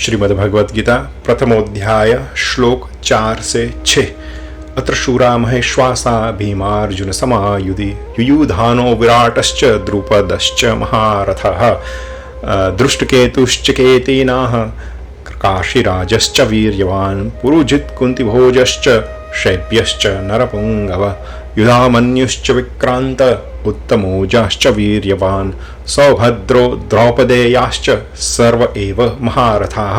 श्रीमद्भगवद्गीता प्रथमोध्याय श्लोक 4 से 6। अत्र शूरा महेश्वासा भीमार्जुन समायुधि युयुधानो विराटश्च द्रुपदश्च महारथः दृष्टकेतुश्च केतीनाः काशीराजश्च वीर्यवान् पुरुजित् कुन्तिभोजश्च शैब्यश्च नरपुङ्गव युधामन्युश्च विक्रान्त उत्तमोजाश्च वीर्यवान् सौभद्रो द्रौपदेयाश्च सर्व एव महारथाः।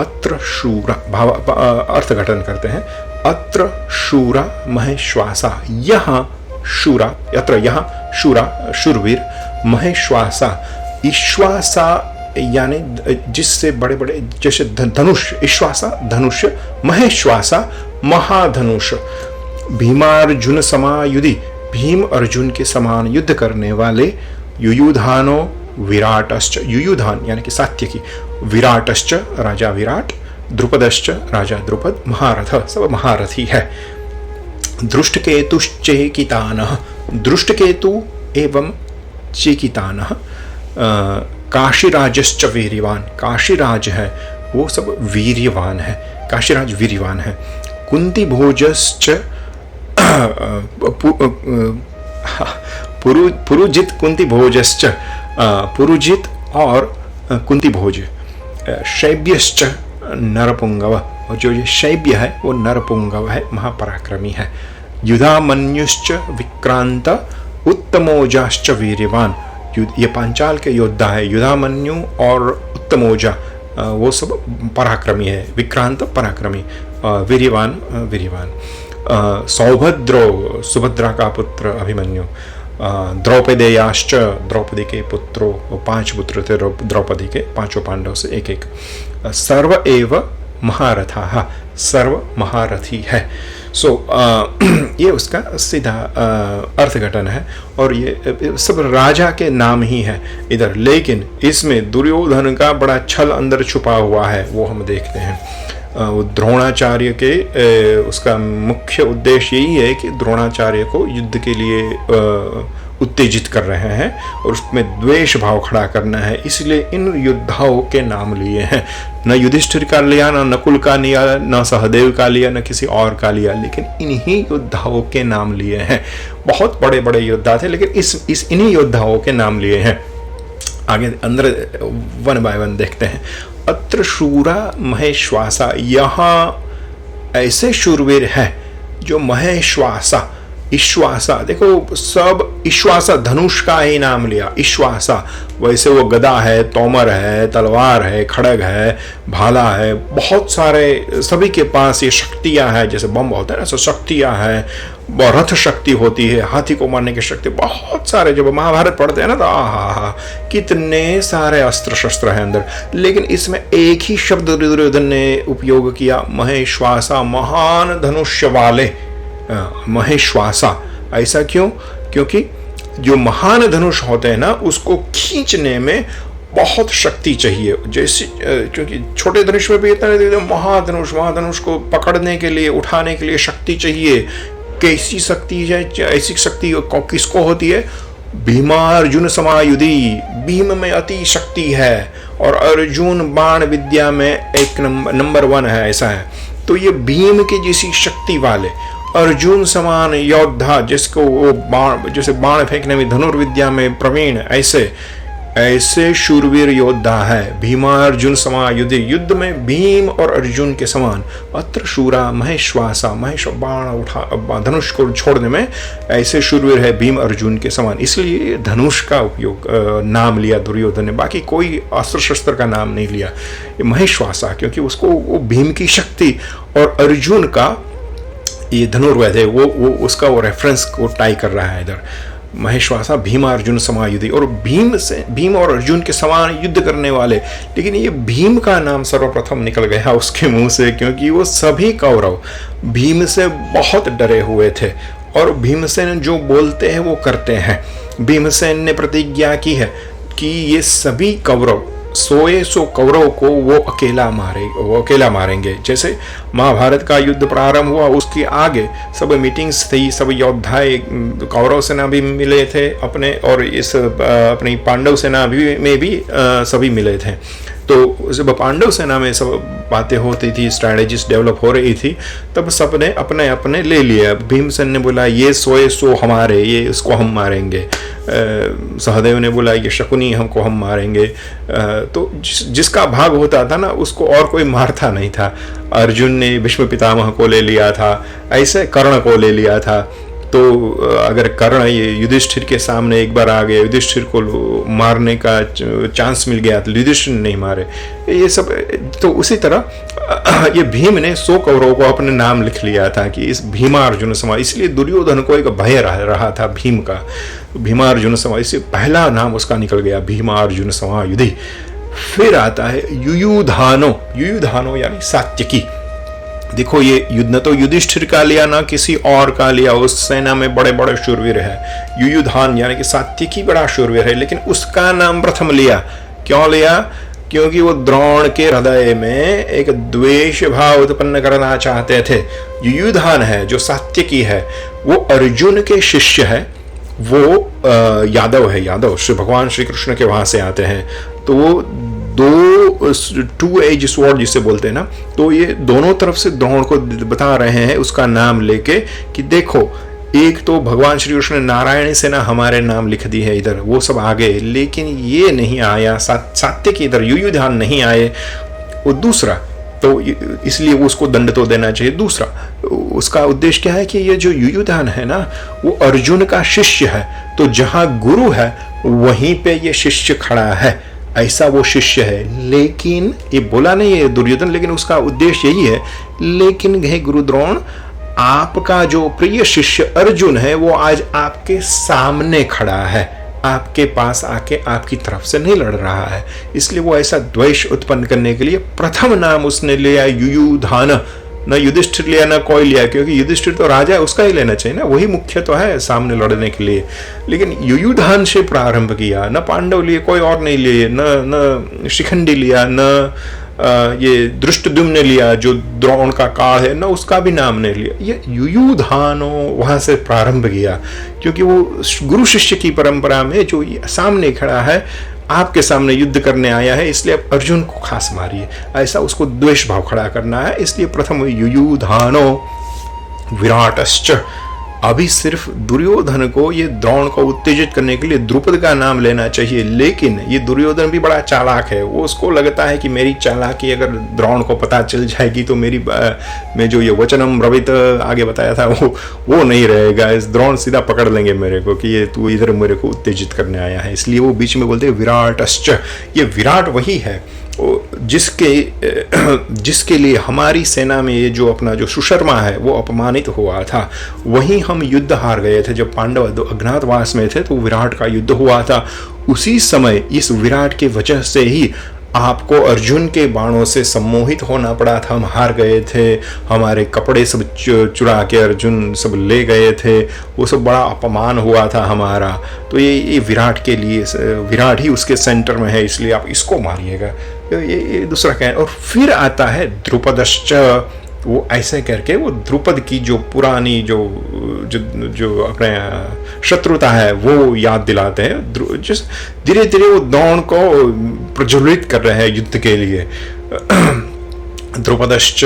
अत्र शूरा अर्थघटन करते हैं। अत्र शूरा महेश्वासा, यहाँ शूरा, अत्र यहाँ शूरा शूरवीर, महेश्वासा ईश्वासा यानी जिससे बड़े बड़े, जैसे धनुष, ईश्वासा धनुष, महेश्वासा महाधनुष, भीमार्जुन समायुधि भीम अर्जुन के समान युद्ध करने वाले, युयुधानो विराटश्च, युयुधान यानी कि सात्यकी, विराटश्च राजा विराट, द्रुपदश्च राजा द्रुपद, महारथ सब महारथी है। दृष्टकेतुश्चेकितानः, दृष्टकेतु एवं चेकितानः, काशीराजश्च वीर्यवान, काशीराज है वो सब वीर्यवान है, काशीराज वीर्यवान है। कुंती भोजश्च पुरुजित कुंती भोजश्च, पुरुजित और कुंती भोज, शैब्यश्च नरपुंगव, और जो ये शैब्य है वो नरपुंगव है, महापराक्रमी है। युधामन्युश्च विक्रांत उत्तमोजाश्च वीर्यवान, ये पांचाल के योद्धा है, युधामन्यु और उत्तमोजा वो सब पराक्रमी है, विक्रांत पराक्रमी, वीर्यवान वीर्यवान। सौभद्रो सुभद्रा का पुत्र अभिमन्यु, द्रौपदेयाश्च द्रौपदी के पुत्रों, 5 पुत्र थे द्रौपदी के, 5 पांडव से एक एक। सर्व एव महारथा, सर्व महारथी है। ये उसका सीधा अर्थघटन है, और ये सब राजा के नाम ही है इधर, लेकिन इसमें दुर्योधन का बड़ा छल अंदर छुपा हुआ है, वो हम देखते हैं। वो द्रोणाचार्य के उसका मुख्य उद्देश्य यही है कि द्रोणाचार्य को युद्ध के लिए उत्तेजित कर रहे हैं और उसमें द्वेष भाव खड़ा करना है, इसलिए इन योद्धाओं के नाम लिए हैं। न युधिष्ठिर का लिया, न नकुल का लिया, न सहदेव का लिया, न किसी और का लिया, लेकिन इन्हीं योद्धाओं के नाम लिए हैं। बहुत बड़े बड़े योद्धा थे, लेकिन इस इन्हीं योद्धाओं के नाम लिए हैं। आगे अंदर वन बाय वन देखते हैं। अत्र शूरा महेश्वासा, यहाँ ऐसे शूरवीर हैं जो महेश्वासा, ईश्वासा, देखो सब ईश्वासा धनुष का ही नाम लिया, ईश्वासा, वैसे वो गदा है, तोमर है, तलवार है, खड़ग है, भाला है, बहुत सारे सभी के पास ये शक्तियां हैं, जैसे बम होता है ना, सब शक्तियां हैं, रथ शक्ति होती है, हाथी को मारने की शक्ति, बहुत सारे, जब महाभारत पढ़ते हैं ना तो आहा कितने सारे अस्त्र शस्त्र हैं अंदर, लेकिन इसमें एक ही शब्द दुर्योधन ने उपयोग किया, महेश्वासा, महान धनुष्य वाले, महेश्वासा। ऐसा क्यों? क्योंकि जो महान धनुष होते हैं ना, उसको खींचने में बहुत शक्ति चाहिए, जैसे क्योंकि छोटे धनुष में भी इतना, महाधनुष को पकड़ने के लिए, उठाने के लिए शक्ति चाहिए। कैसी शक्ति है? ऐसी शक्ति किसको होती है? भीमार्जुन समायुधि, भीम में अति शक्ति है, और अर्जुन बाण विद्या में एक नंबर 1 है, ऐसा है। तो ये भीम की जैसी शक्ति वाले, अर्जुन समान योद्धा, जिसको वो बाण, जैसे बाण फेंकने में, धनुर्विद्या में प्रवीण, ऐसे शूरवीर योद्धा है। भीमार्जुन समायुधि, युद्ध में भीम और अर्जुन के समान। अत्र शूरा महेश्वासा, महेश बाण उठा, धनुष को छोड़ने में ऐसे शूरवीर है भीम अर्जुन के समान, इसलिए धनुष का उपयोग नाम लिया दुर्योधन ने, बाकी कोई अस्त्र शस्त्र का नाम नहीं लिया। महेश्वासा क्योंकि उसको वो भीम की शक्ति और अर्जुन का ये धनुर्वेद है, वो उसका वो रेफरेंस को टाई कर रहा है इधर। महेश्वासा भीमार्जुन समायुधि, और भीम और अर्जुन के समान युद्ध करने वाले, लेकिन ये भीम का नाम सर्वप्रथम निकल गया उसके मुंह से, क्योंकि वो सभी कौरव भीम से बहुत डरे हुए थे, और भीमसेन जो बोलते हैं वो करते हैं। भीमसेन ने प्रतिज्ञा की है कि ये सभी कौरव सोए सो कौरव को वो अकेला मारेंगे। जैसे महाभारत का युद्ध प्रारंभ हुआ, उसके आगे सब मीटिंग्स थी, सब योद्धा कौरव सेना भी मिले थे अपने, और इस अपनी पांडव सेना में भी सभी मिले थे। तो जब पांडव सेना में सब बातें होती थी, स्ट्रैटेजीज डेवलप हो रही थी, तब सबने अपने अपने ले लिया। भीमसेन ने बोला ये सोए सो हमारे, ये इसको हम मारेंगे। सहदेव ने बोला ये शकुनी हमको हम मारेंगे। तो जिसका भाग होता था ना, उसको और कोई मारता नहीं था। अर्जुन ने भीष्म पितामह को ले लिया था, ऐसे कर्ण को ले लिया था। तो अगर कर्ण ये युधिष्ठिर के सामने एक बार आ गए, युधिष्ठिर को मारने का चांस मिल गया, तो युधिष्ठिर नहीं मारे, ये सब। तो उसी तरह ये भीम ने 100 कौरवों को अपने नाम लिख लिया था कि इस भीमार्जुन समा, इसलिए दुर्योधन को एक भय रहा था भीम का, भीमार्जुन समा, इससे पहला नाम उसका निकल गया, भीमार्जुन समा युधि। फिर आता है युयुधानो, युयुधानो यानी सात्यकी। देखो ये युद्ध न तो युधिष्ठिर का लिया ना किसी और का लिया, उस सेना में बड़े बड़े शूरवीर है। युयुधान यानी कि सात्यकी बड़ा शूरवीर है, लेकिन उसका नाम प्रथम लिया। क्यों लिया? क्योंकि वो द्रोण के हृदय में एक द्वेष भाव उत्पन्न करना चाहते थे। युयुधान है जो सात्यकी है, वो अर्जुन के शिष्य है, वो यादव है, यादव श्री भगवान श्री कृष्ण के वहां से आते हैं। तो वो टू एज स्वॉर्ड जिसे बोलते हैं ना, तो ये दोनों तरफ से द्रोण को बता रहे हैं उसका नाम लेके कि देखो, एक तो भगवान श्री कृष्ण ने नारायणी सेना हमारे नाम लिख दी है इधर, वो सब आ गए, लेकिन ये नहीं आया, सात्यकी इधर युयुधान नहीं आए। वो दूसरा, तो इसलिए वो उसको दंड तो देना चाहिए। दूसरा उसका उद्देश्य क्या है कि ये जो युयुधान है ना, वो अर्जुन का शिष्य है, तो जहां गुरु है वहीं पे ये शिष्य खड़ा है, ऐसा वो शिष्य है। लेकिन ये बोला नहीं है दुर्योधन, लेकिन उसका उद्देश्य यही है, लेकिन हे गुरु द्रोण, आपका जो प्रिय शिष्य अर्जुन है वो आज आपके सामने खड़ा है, आपके पास आके आपकी तरफ से नहीं लड़ रहा है, इसलिए वो ऐसा द्वेष उत्पन्न करने के लिए प्रथम नाम उसने लिया युयुधान। न युधिष्ठिर लिया न कोई लिया, क्योंकि युधिष्ठिर तो राजा है, उसका ही लेना चाहिए ना, वही मुख्य तो है सामने लड़ने के लिए। लेकिन युयुधान से प्रारंभ किया, न पांडव लिए, कोई और नहीं लिए, न शिखंडी लिया, न ये दृष्टद्युम्न लिया जो द्रोण का काल है, न उसका भी नाम नहीं लिया। ये युयुधानो वहां से प्रारंभ किया, क्योंकि वो गुरु शिष्य की परंपरा में जो सामने खड़ा है, आपके सामने युद्ध करने आया है, इसलिए आप अर्जुन को खास मारिए, ऐसा उसको द्वेष भाव खड़ा करना है। इसलिए प्रथम युयुधानो विराटश्च। अभी सिर्फ दुर्योधन को, ये द्रोण को उत्तेजित करने के लिए द्रुपद का नाम लेना चाहिए, लेकिन ये दुर्योधन भी बड़ा चालाक है। वो उसको लगता है कि मेरी चालाकी अगर द्रोण को पता चल जाएगी तो मेरी मैं जो ये वचनम ब्रवीत आगे बताया था वो नहीं रहेगा, इस द्रोण सीधा पकड़ लेंगे मेरे को कि ये तू इधर मेरे को उत्तेजित करने आया है। इसलिए वो बीच में बोलते हैं विराटश्च। ये विराट वही है जिसके लिए हमारी सेना में ये जो अपना जो सुशर्मा है वो अपमानित हुआ था, वहीं हम युद्ध हार गए थे। जब पांडव अज्ञातवास में थे तो विराट का युद्ध हुआ था, उसी समय इस विराट के वजह से ही आपको अर्जुन के बाणों से सम्मोहित होना पड़ा था। हम हार गए थे, हमारे कपड़े सब चुरा के अर्जुन सब ले गए थे, वो सब बड़ा अपमान हुआ था हमारा। तो ये विराट के लिए, विराट ही उसके सेंटर में है, इसलिए आप इसको मारिएगा। ये दूसरा क्या है। और फिर आता है द्रुपदश्च। वो ऐसे करके वो द्रुपद की जो पुरानी जो अपने शत्रुता है वो याद दिलाते हैं। जिस धीरे धीरे वो द्रोण को प्रज्वलित कर रहे हैं युद्ध के लिए। द्रुपदश्च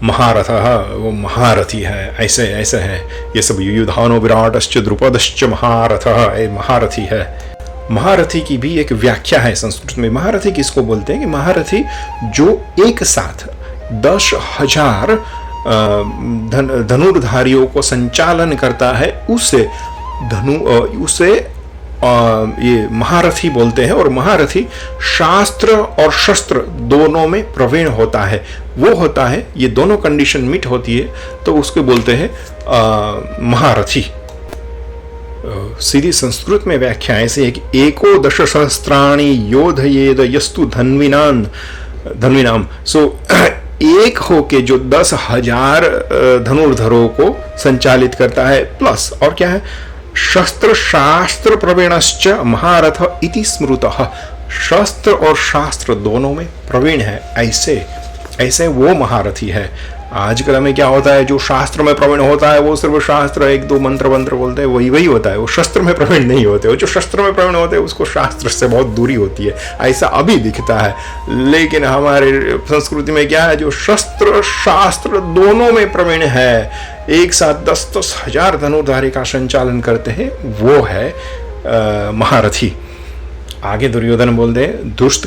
महारथः, वो महारथी है, ऐसे ऐसे है ये सब। युयुधानो विराटश्च द्रुपदश्च महारथः, महारथी है। महारथी की भी एक व्याख्या है संस्कृत में। महारथी किसको बोलते हैं कि महारथी जो एक साथ 10,000 धनुर्धारियों को संचालन करता है, उसे ये महारथी बोलते हैं। और महारथी शास्त्र और शस्त्र दोनों में प्रवीण होता है, वो होता है, ये दोनों कंडीशन मीट होती है तो उसको बोलते हैं महारथी। सीधी संस्कृत में व्याख्या ऐसी है कि एको दश सहस्त्राणि योधयेद यस्तु धन्विनाम। सो एक होके जो 10,000 धनुर्धरों को संचालित करता है, प्लस और क्या है, शस्त्र शास्त्र प्रवीणश्च महारथ इति स्मृतः, शस्त्र और शास्त्र दोनों में प्रवीण है, ऐसे ऐसे वो महारथी है। आजकल हमें क्या होता है, जो शास्त्र में प्रवीण होता है वो सिर्फ शास्त्र एक दो मंत्र बोलते हैं, वही होता है, वो शस्त्र में प्रवीण नहीं होते। वो जो शस्त्र में प्रवीण होते हैं उसको शास्त्र से बहुत दूरी होती है, ऐसा अभी दिखता है। लेकिन हमारे संस्कृति में क्या है, जो शस्त्र शास्त्र दोनों में प्रवीण है, एक साथ 10-10 हजार धनुर्धारी का संचालन करते हैं, वो है महारथी। आगे दुर्योधन बोल दे दृष्ट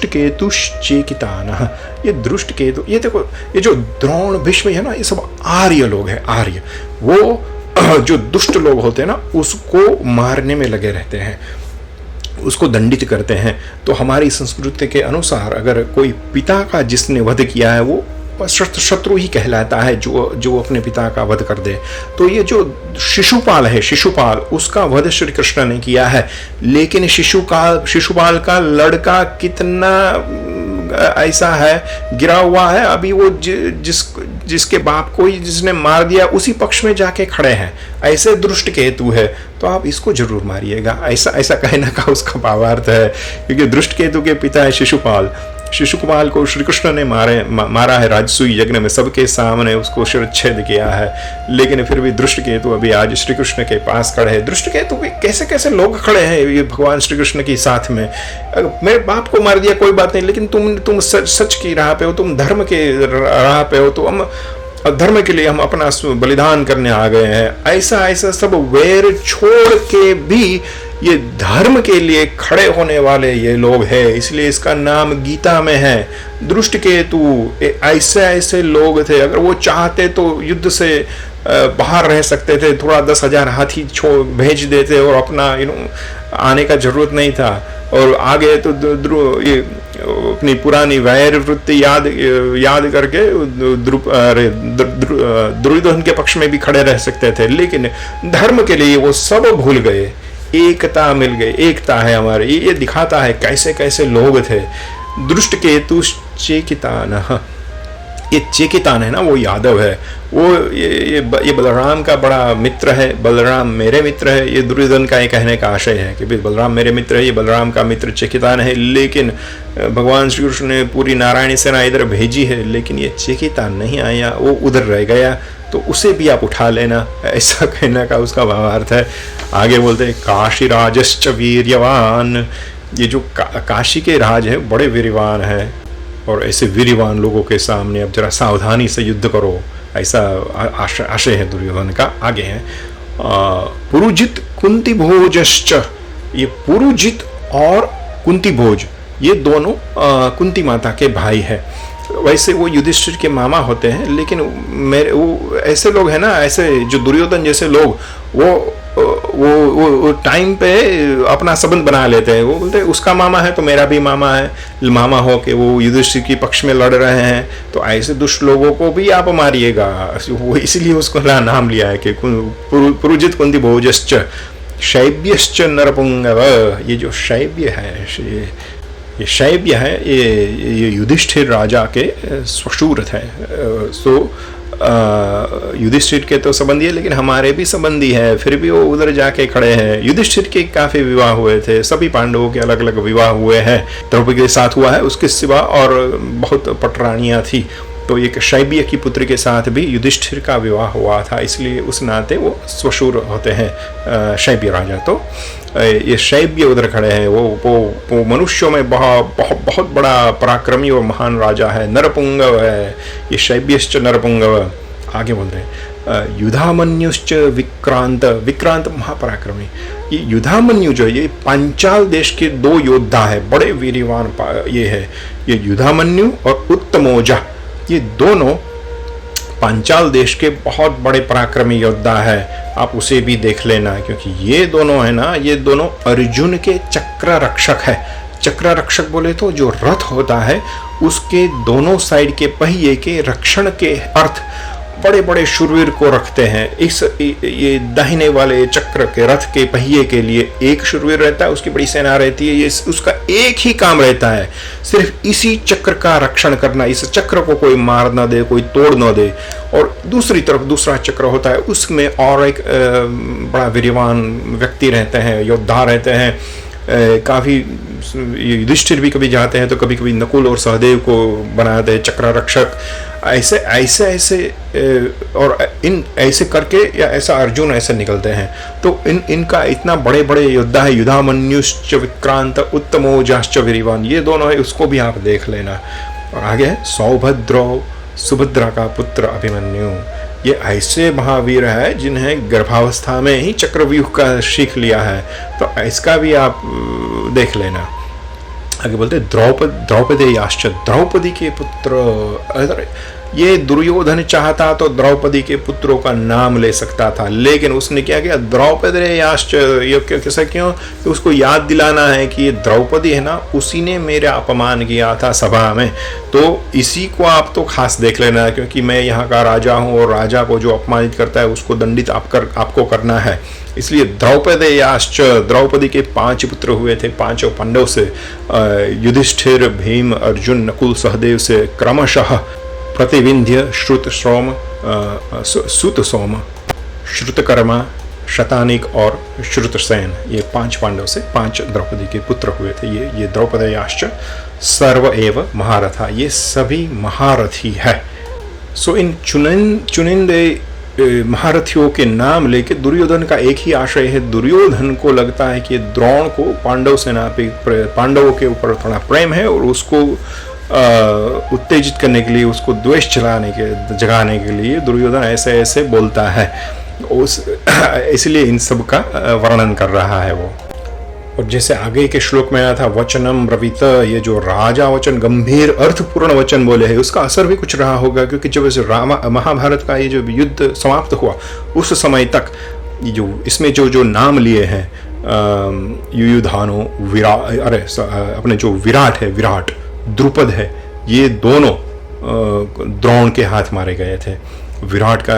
केतु चेकितान। ये दृष्ट केतु, ये देखो, ये जो द्रोण भीष्म है ना, ये सब आर्य लोग हैं। आर्य वो जो दुष्ट लोग होते हैं ना, उसको मारने में लगे रहते हैं, उसको दंडित करते हैं। तो हमारी संस्कृति के अनुसार अगर कोई पिता का जिसने वध किया है वो शत्रु ही कहलाता है, जो अपने पिता का वध कर दे। तो ये जो शिशुपाल है, शिशुपाल, उसका वध श्री कृष्ण ने किया है। लेकिन शिशुपाल का लड़का कितना ऐसा है, गिरा हुआ है, अभी वो जिसके बाप को ही जिसने मार दिया उसी पक्ष में जाके खड़े हैं, ऐसे दुष्ट केतु है, तो आप इसको जरूर मारिएगा, ऐसा कहने का उसका भावार्थ है। क्योंकि दुष्ट केतु के पिता है शिशुपाल। शिशुपाल को श्री कृष्ण ने मारा है राजसूय यज्ञ में, सबके सामने उसको शिरच्छेद किया है। लेकिन फिर भी दृष्ट केतु अभी आज श्री कृष्ण के पास खड़े हैं। दृष्ट केतु भी कैसे कैसे लोग खड़े हैं ये भगवान श्री कृष्ण के साथ में। मेरे बाप को मार दिया कोई बात नहीं, लेकिन तुम सच की राह पे हो, तुम धर्म के राह पे हो, तो हम धर्म के लिए हम अपना बलिदान करने आ गए हैं। ऐसा सब वैर छोड़ के भी ये धर्म के लिए खड़े होने वाले ये लोग हैं, इसलिए इसका नाम गीता में है दृष्ट केतु। ऐसे लोग थे, अगर वो चाहते तो युद्ध से बाहर रह सकते थे, थोड़ा 10,000 हाथी भेज देते और अपना आने का जरूरत नहीं था। और आगे तो ये अपनी पुरानी वैर वृत्ति याद करके दुर्योधन के पक्ष में भी खड़े रह सकते थे, लेकिन धर्म के लिए वो सब भूल गए। एकता मिल गई, एकता है हमारे, ये दिखाता है कैसे कैसे लोग थे। दृष्ट केतु चेकितान, ये चेकितान है ना, वो यादव है, वो ये बलराम का बड़ा मित्र है। बलराम मेरे मित्र है, ये दुर्योधन का ये कहने का आशय है कि बलराम मेरे मित्र है, ये बलराम का मित्र चेकितान है। लेकिन भगवान श्री कृष्ण ने पूरी नारायणी सेना इधर भेजी है, लेकिन ये चेकितान नहीं आया, वो उधर रह गया, तो उसे भी आप उठा लेना, ऐसा कहने का उसका भावार्थ है। आगे बोलते हैं काशीराजश्च वीर्यवान, ये जो काशी के राज है बड़े वीरवान है, और ऐसे वीरवान लोगों के सामने अब जरा सावधानी से युद्ध करो, ऐसा आशय है दुर्योधन का। आगे है पुरुजित कुंती भोजश्च, ये पुरुजित और कुंती भोज ये दोनों कुंती माता के भाई है। वैसे वो युधिष्ठिर के मामा होते हैं, लेकिन वो ऐसे लोग हैं ना, ऐसे जो दुर्योधन जैसे लोग, वो टाइम पे अपना संबंध बना लेते हैं। वो बोलते हैं उसका मामा है तो मेरा भी मामा है, मामा हो के वो युधिष्ठिर के पक्ष में लड़ रहे हैं, तो ऐसे दुष्ट लोगों को भी आप मारिएगा। वो इसलिए उसको नाम लिया है कि पुरुजित कुंती भोजश्च शैब्यश्च नरपुंगव। ये जो शैब्य है, ये शैब्य है, ये युधिष्ठिर राजा के ससुर थे। सो युधिष्ठिर के तो संबंधी है, लेकिन हमारे भी संबंधी है, फिर भी वो उधर जाके खड़े हैं। युधिष्ठिर के काफी विवाह हुए थे, सभी पांडवों के अलग अलग विवाह हुए हैं, द्रौपदी के साथ हुआ है, उसके सिवा और बहुत पटरानियां थी। तो एक शैब्य की पुत्र के साथ भी युधिष्ठिर का विवाह हुआ था, इसलिए उस नाते वो ससुर होते हैं शैब्य राजा। तो ये शैब्य उधर खड़े हैं, वो मनुष्यों में बहुत बड़ा पराक्रमी और महान राजा है, नरपुंगव है ये शैब्यश्च नरपुंगव। आगे बोलते हैं युधामन्युश्च विक्रांत महापराक्रमी। ये युधामन्यु जो है, ये पांचाल देश के 2 योद्धा है, बड़े वीरवान ये है, ये युधामन्यु और उत्तमोजा, ये दोनों पांचाल देश के बहुत बड़े पराक्रमी योद्धा है। आप उसे भी देख लेना, क्योंकि ये दोनों है ना, ये दोनों अर्जुन के चक्र रक्षक है। चक्र रक्षक बोले तो जो रथ होता है उसके दोनों साइड के पहिए के रक्षण के अर्थ बड़े बड़े शूरवीर को रखते हैं। ये दाहिने वाले चक्र के रथ के पहिए के लिए एक शूरवीर रहता है, उसकी बड़ी सेना रहती है, ये उसका एक ही काम रहता है, सिर्फ इसी चक्र का रक्षण करना, इस चक्र को कोई मार ना दे, कोई तोड़ ना दे। और दूसरी तरफ दूसरा चक्र होता है, उसमें और एक बड़ा वीरवान व्यक्ति रहते हैं, योद्धा रहते हैं, काफ़ी युधिष्ठिर भी कभी जाते हैं तो कभी कभी नकुल और सहदेव को बनाते हैं चक्र रक्षक, ऐसे ऐसे ऐसे और इन ऐसे करके या ऐसा अर्जुन ऐसे निकलते हैं। तो इनका इतना बड़े बड़े योद्धा है, युधामन्युश्च विक्रांत उत्तमोजाश्च वीरिवान, ये दोनों है, उसको भी आप देख लेना। और आगे है सौभद्रो सुभद्रा का पुत्र अभिमन्यु, ये ऐसे महावीर है जिन्हें गर्भावस्था में ही चक्रव्यूह का सीख लिया है, तो इसका भी आप देख लेना। आगे बोलते द्रौपदेयाश्च, द्रौपदी के पुत्र। ये दुर्योधन चाहता तो द्रौपदी के पुत्रों का नाम ले सकता था, लेकिन उसने क्या किया, द्रौपदेयाश्च, ये कैसा क्यों, तो उसको याद दिलाना है कि ये द्रौपदी है ना, उसी ने मेरा अपमान किया था सभा में, तो इसी को आप तो खास देख लेना, क्योंकि मैं यहाँ का राजा हूँ और राजा को जो अपमानित करता है उसको दंडित आपको करना है। इसलिए द्रौपदेयाश्च, द्रौपदी के 5 पुत्र हुए थे, 5 पांडव से, युधिष्ठिर, भीम, अर्जुन, नकुल, सहदेव से क्रमशः प्रतिविंध्य, श्रुत सोम, सुत सोम, श्रुतकर्मा, शतानिक और श्रुतसेन, ये 5 पांडव से 5 द्रौपदी के पुत्र हुए थे। ये द्रौपदेयाश्च सर्व एव महारथा, ये सभी महारथी है। सो इन चुनिंदे महारथियों के नाम लेके दुर्योधन का एक ही आशय है। दुर्योधन को लगता है कि द्रोण को पांडव सेना पे, पांडवों के ऊपर थोड़ा प्रेम है और उसको उत्तेजित करने के लिए, उसको द्वेष जगाने के लिए दुर्योधन ऐसे ऐसे बोलता है, इसलिए इन सब का वर्णन कर रहा है वो। और जैसे आगे के श्लोक में आया था वचनम ब्रवीत, ये जो राजा वचन, गंभीर अर्थपूर्ण वचन बोले हैं, उसका असर भी कुछ रहा होगा, क्योंकि जब इस महाभारत का ये जो युद्ध समाप्त हुआ उस समय तक जो इसमें जो नाम लिए हैं, युयुधानो, अपने जो विराट है, विराट, द्रुपद है, ये दोनों द्रोण के हाथ मारे गए थे। विराट का,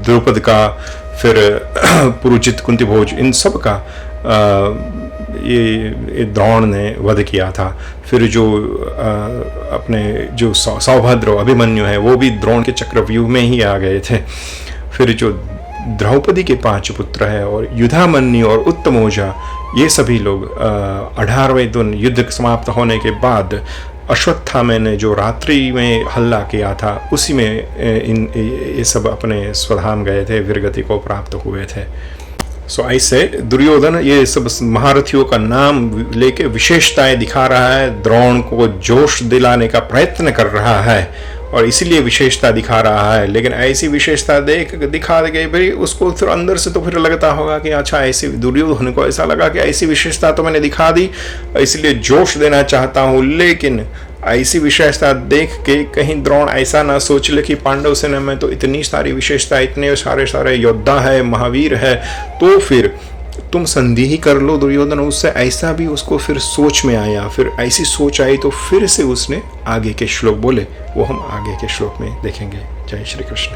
द्रुपद का, फिर पुरुजित, कुंती भोज, इन सब का ये द्रोण ने वध किया था। फिर जो अपने जो सौभद्र, अभिमन्यु है, वो भी द्रोण के चक्रव्यूह में ही आ गए थे। फिर जो द्रौपदी के 5 पुत्र है और युधामन्यु और उत्तमोजा, ये सभी लोग 18वें दिन युद्ध समाप्त होने के बाद अश्वत्थामा ने जो रात्रि में हल्ला किया था, उसी में ये सब अपने स्वधाम गए थे, वीरगति को प्राप्त हुए थे। सो ऐसे दुर्योधन ये सब महारथियों का नाम लेके विशेषताएं दिखा रहा है, द्रोण को जोश दिलाने का प्रयत्न कर रहा है और इसीलिए विशेषता दिखा रहा है। लेकिन ऐसी विशेषता दिखा गई भाई, उसको फिर अंदर से तो फिर लगता होगा कि अच्छा, ऐसी, दुर्योधन को ऐसा लगा कि ऐसी विशेषता तो मैंने दिखा दी, इसलिए जोश देना चाहता हूँ, लेकिन ऐसी विशेषता देख के कहीं द्रोण ऐसा ना सोच ले कि पांडव सेना में तो इतनी सारी विशेषता, इतने सारे योद्धा है, महावीर है, तो फिर तुम संधि ही कर लो दुर्योधन उससे, ऐसा भी उसको फिर सोच में आया। फिर ऐसी सोच आई तो फिर से उसने आगे के श्लोक बोले, वो हम आगे के श्लोक में देखेंगे। जय श्री कृष्ण।